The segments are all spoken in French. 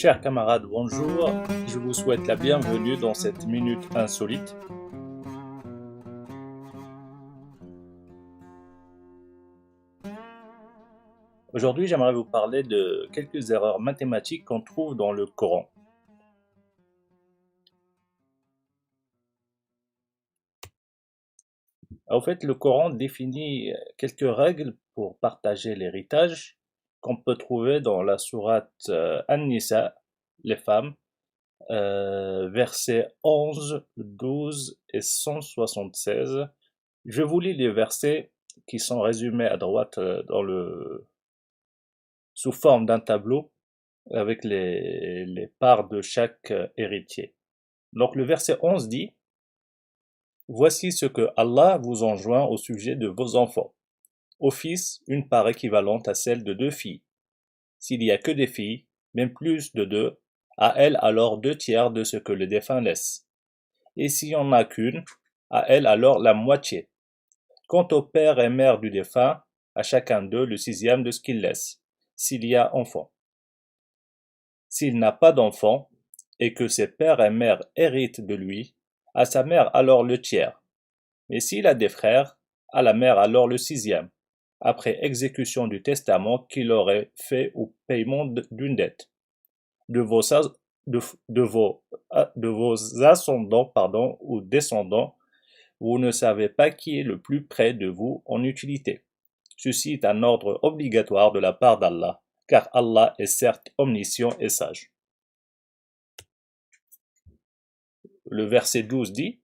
Chers camarades, bonjour. Je vous souhaite la bienvenue dans cette minute insolite. Aujourd'hui, j'aimerais vous parler de quelques erreurs mathématiques qu'on trouve dans le Coran. En fait, le Coran définit quelques règles pour partager l'héritage qu'on peut trouver dans la sourate An-Nisa, les femmes, versets 11, 12 et 176. Je vous lis les versets qui sont résumés à droite sous forme d'un tableau avec les parts de chaque héritier. Donc le verset 11 dit: Voici ce que Allah vous enjoint au sujet de vos enfants. Au fils, une part équivalente à celle de 2 filles. S'il n'y a que des filles, même plus de 2, à elles alors 2 tiers de ce que le défunt laisse. Et s'il n'y en a qu'une, à elle alors la moitié. Quant au père et mère du défunt, à chacun d'eux le 6e de ce qu'il laisse, s'il y a enfant. S'il n'a pas d'enfant, et que ses père et mère héritent de lui, à sa mère alors le tiers. Mais s'il a des frères, à la mère alors le 6e, après exécution du testament qu'il aurait fait au paiement d'une dette. De vos, de vos ascendants ou descendants, vous ne savez pas qui est le plus près de vous en utilité. Ceci est un ordre obligatoire de la part d'Allah, car Allah est certes omniscient et sage. Le verset 12 dit: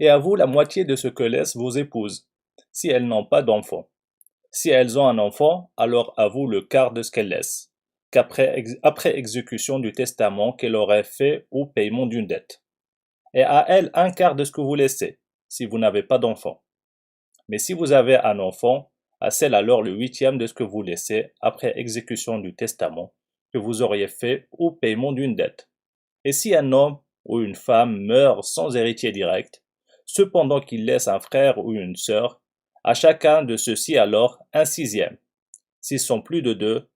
Et à vous la moitié de ce que laissent vos épouses, si elles n'ont pas d'enfant. Si elles ont un enfant, alors à vous le quart de ce qu'elles laissent, après exécution du testament qu'elle aurait fait ou paiement d'une dette. Et à elles un quart de ce que vous laissez, si vous n'avez pas d'enfant. Mais si vous avez un enfant, à celle alors le 8e de ce que vous laissez, après exécution du testament que vous auriez fait ou paiement d'une dette. Et si un homme ou une femme meurt sans héritier direct, cependant qu'il laisse un frère ou une sœur, à chacun de ceux-ci alors un 6e. S'ils sont plus de 2,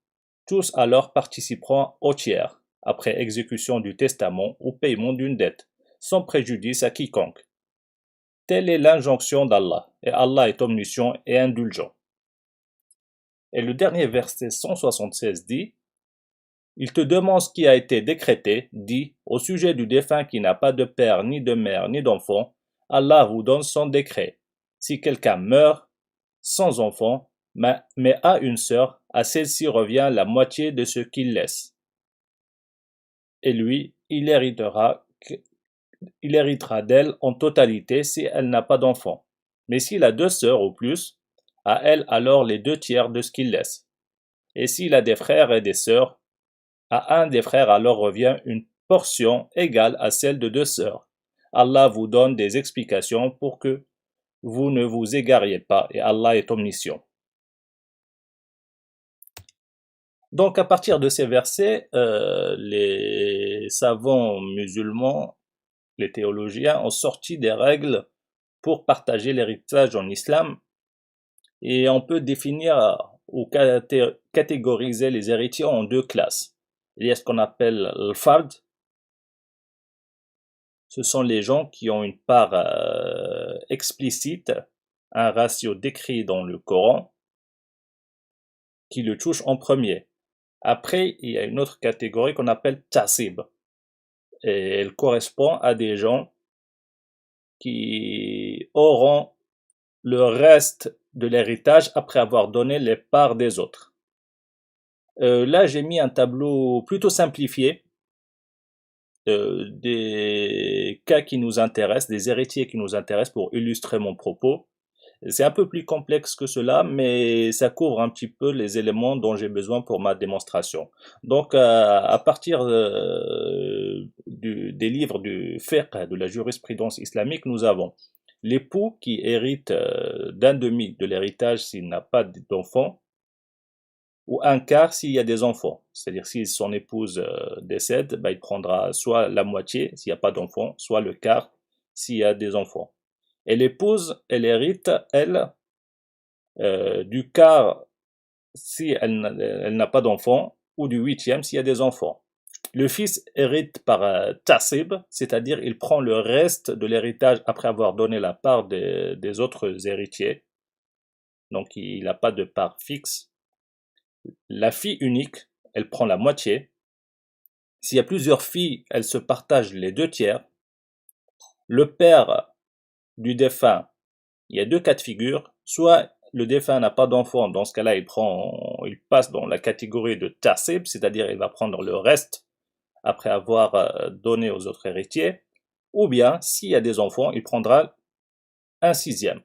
tous alors participeront au tiers, après exécution du testament ou paiement d'une dette, sans préjudice à quiconque. Telle est l'injonction d'Allah, et Allah est omniscient et indulgent. Et le dernier verset 176 dit: Il te demande ce qui a été décrété, dit, au sujet du défunt qui n'a pas de père, ni de mère, ni d'enfant, Allah vous donne son décret. Si quelqu'un meurt sans enfant, mais a une sœur, à celle-ci revient la moitié de ce qu'il laisse. Et lui, il héritera d'elle en totalité si elle n'a pas d'enfant. Mais s'il a 2 sœurs ou plus, à elle alors les 2 tiers de ce qu'il laisse. Et s'il a des frères et des sœurs, à un des frères alors revient une portion égale à celle de 2 sœurs. Allah vous donne des explications pour que vous ne vous égariez pas, et Allah est omniscient. Donc à partir de ces versets, les savants musulmans, les théologiens, ont sorti des règles pour partager l'héritage en islam, et on peut définir ou catégoriser les héritiers en 2 classes. Il y a ce qu'on appelle le fard. Ce sont les gens qui ont une part explicite, un ratio décrit dans le Coran, qui le touche en premier. Après, il y a une autre catégorie qu'on appelle tasib. Et elle correspond à des gens qui auront le reste de l'héritage après avoir donné les parts des autres. Là, j'ai mis un tableau plutôt simplifié des cas qui nous intéressent, des héritiers qui nous intéressent pour illustrer mon propos. C'est un peu plus complexe que cela, mais ça couvre un petit peu les éléments dont j'ai besoin pour ma démonstration. Donc, à partir des livres du fiqh, de la jurisprudence islamique, nous avons l'époux qui hérite d'un demi de l'héritage s'il n'a pas d'enfant, ou un quart s'il y a des enfants. C'est-à-dire si son épouse décède, il prendra soit la moitié s'il n'y a pas d'enfants, soit le quart s'il y a des enfants. Et l'épouse, elle hérite, elle, du quart si elle n'a pas d'enfant, ou du huitième s'il y a des enfants. Le fils hérite par tasib, c'est-à-dire il prend le reste de l'héritage après avoir donné la part des autres héritiers. Donc il n'a pas de part fixe. La fille unique, elle prend la moitié. S'il y a plusieurs filles, elles se partagent les 2/3. Le père du défunt, il y a deux cas de figure. Soit le défunt n'a pas d'enfant, dans ce cas-là, il passe dans la catégorie de tasib, c'est-à-dire il va prendre le reste après avoir donné aux autres héritiers. Ou bien, s'il y a des enfants, il prendra un sixième.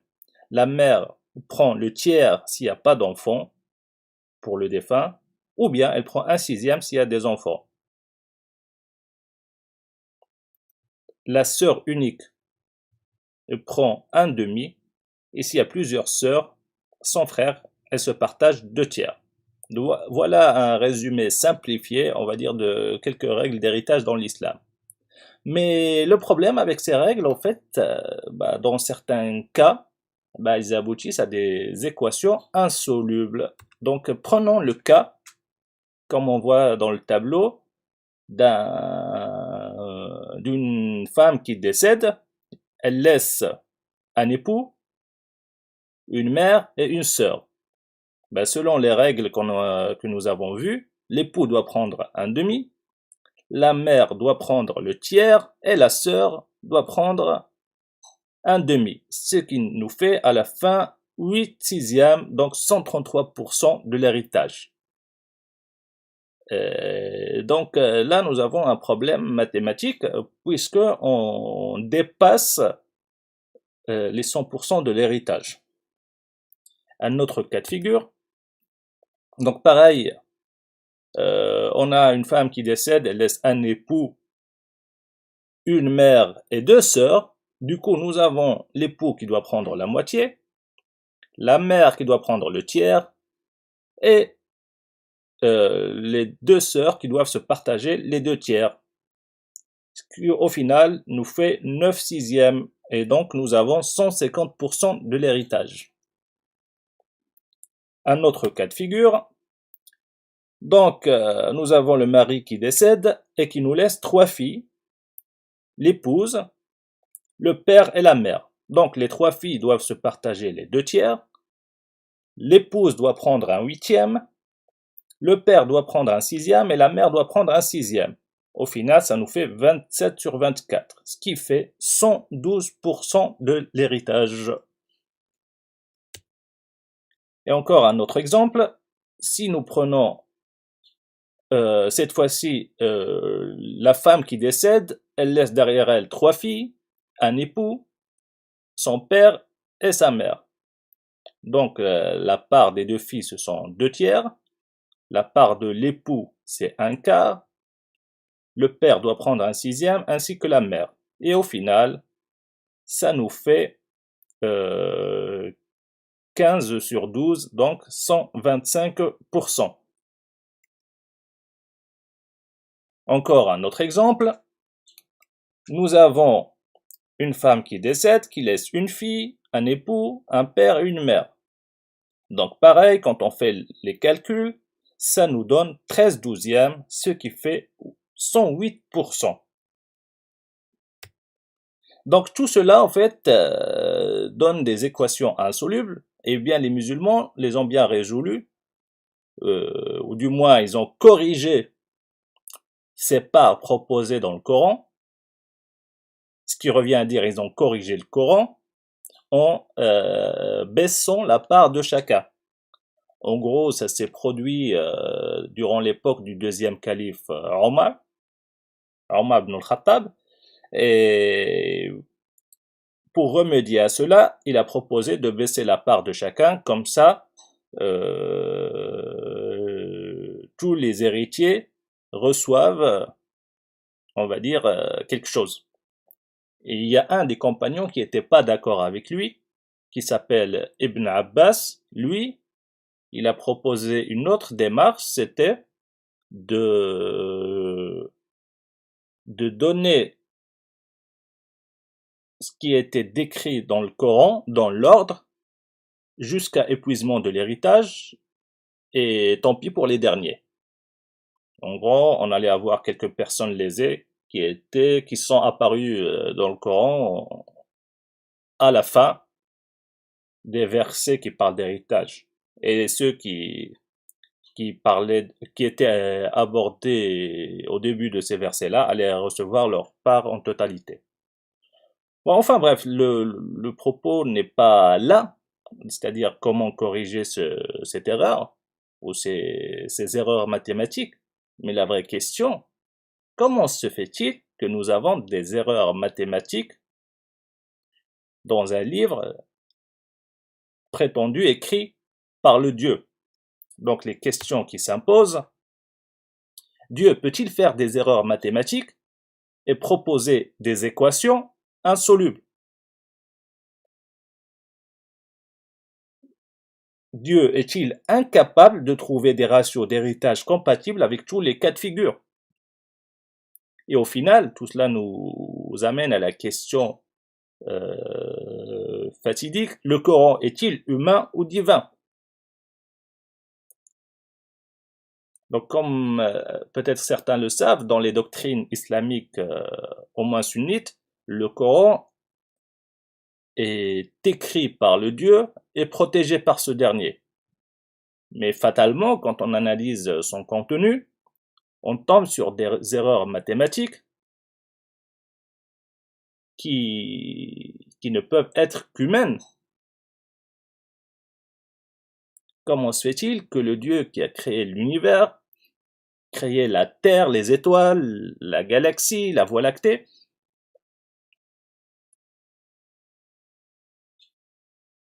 La mère prend le tiers s'il n'y a pas d'enfants pour le défunt, ou bien elle prend un sixième s'il y a des enfants. La sœur unique prend un demi, et s'il y a plusieurs sœurs, sans frère, elle se partage 2/3. Voilà un résumé simplifié, on va dire, de quelques règles d'héritage dans l'islam. Mais le problème avec ces règles, en fait, dans certains cas, ils aboutissent à des équations insolubles. Donc prenons le cas, comme on voit dans le tableau, d'une femme qui décède. Elle laisse un époux, une mère et une sœur. Selon les règles que nous avons vues, l'époux doit prendre un demi, la mère doit prendre le tiers et la sœur doit prendre un demi, ce qui nous fait à la fin 8 sixièmes, donc 133% de l'héritage. Donc là, nous avons un problème mathématique puisque on dépasse les 100% de l'héritage. Un autre cas de figure. Donc pareil, on a une femme qui décède, elle laisse un époux, une mère et deux sœurs. Du coup, nous avons l'époux qui doit prendre la moitié, la mère qui doit prendre le tiers, et les deux sœurs qui doivent se partager les 2/3. Ce qui au final nous fait 9 sixièmes, et donc nous avons 150% de l'héritage. Un autre cas de figure. Donc nous avons le mari qui décède et qui nous laisse 3 filles, l'épouse, le père et la mère. Donc les 3 filles doivent se partager les 2/3. L'épouse doit prendre un huitième, le père doit prendre un sixième et la mère doit prendre un sixième. Au final, ça nous fait 27 sur 24, ce qui fait 112% de l'héritage. Et encore un autre exemple, si nous prenons cette fois-ci la femme qui décède, elle laisse derrière elle 3 filles, un époux, son père et sa mère. Donc la part des 2 filles, ce sont 2/3, la part de l'époux, c'est 1/4, le père doit prendre un sixième ainsi que la mère. Et au final, ça nous fait 15 sur 12, donc 125%. Encore un autre exemple. Nous avons une femme qui décède, qui laisse une fille, un époux, un père et une mère. Donc pareil, quand on fait les calculs, ça nous donne 13 douzièmes, ce qui fait 108%. Donc tout cela en fait donne des équations insolubles, et bien les musulmans les ont bien résolues, ou du moins ils ont corrigé ces parts proposées dans le Coran, ce qui revient à dire ils ont corrigé le Coran en baissant la part de chacun. En gros, ça s'est produit durant l'époque du deuxième calife Omar ibn al-Khattab, et pour remédier à cela, il a proposé de baisser la part de chacun, comme ça tous les héritiers reçoivent, on va dire, quelque chose. Et il y a un des compagnons qui n'était pas d'accord avec lui, qui s'appelle Ibn Abbas. Lui, il a proposé une autre démarche, c'était de donner ce qui était décrit dans le Coran, dans l'ordre, jusqu'à épuisement de l'héritage, et tant pis pour les derniers. En gros, on allait avoir quelques personnes lésées qui sont apparues dans le Coran à la fin des versets qui parlent d'héritage. Et ceux qui étaient abordés au début de ces versets-là allaient recevoir leur part en totalité. Bon, enfin bref, le propos n'est pas là, c'est-à-dire comment corriger cette erreur ou ces erreurs mathématiques, mais la vraie question, comment se fait-il que nous avons des erreurs mathématiques dans un livre prétendu écrit par le Dieu? Donc les questions qui s'imposent, Dieu peut-il faire des erreurs mathématiques et proposer des équations insolubles? Dieu est-il incapable de trouver des ratios d'héritage compatibles avec tous les cas de figure? Et au final, tout cela nous amène à la question fatidique, le Coran est-il humain ou divin? Donc comme peut-être certains le savent, dans les doctrines islamiques au moins sunnites, le Coran est écrit par le Dieu et protégé par ce dernier. Mais fatalement, quand on analyse son contenu, on tombe sur des erreurs mathématiques qui ne peuvent être qu'humaines. Comment se fait-il que le Dieu qui a créé l'univers, créé la Terre, les étoiles, la galaxie, la Voie lactée,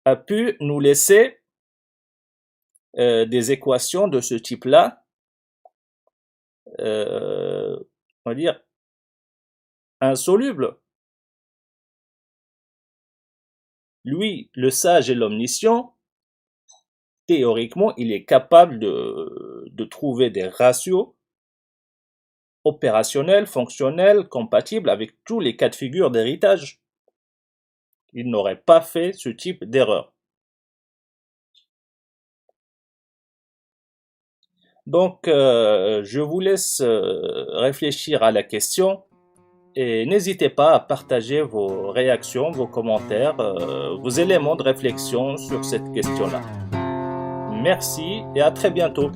a pu nous laisser des équations de ce type-là, on va dire, insolubles? Lui, le sage et l'omniscient, théoriquement, il est capable de trouver des ratios opérationnels, fonctionnels, compatibles avec tous les cas de figure d'héritage. Il n'aurait pas fait ce type d'erreur. Donc, je vous laisse réfléchir à la question et n'hésitez pas à partager vos réactions, vos commentaires, vos éléments de réflexion sur cette question-là. Merci et à très bientôt.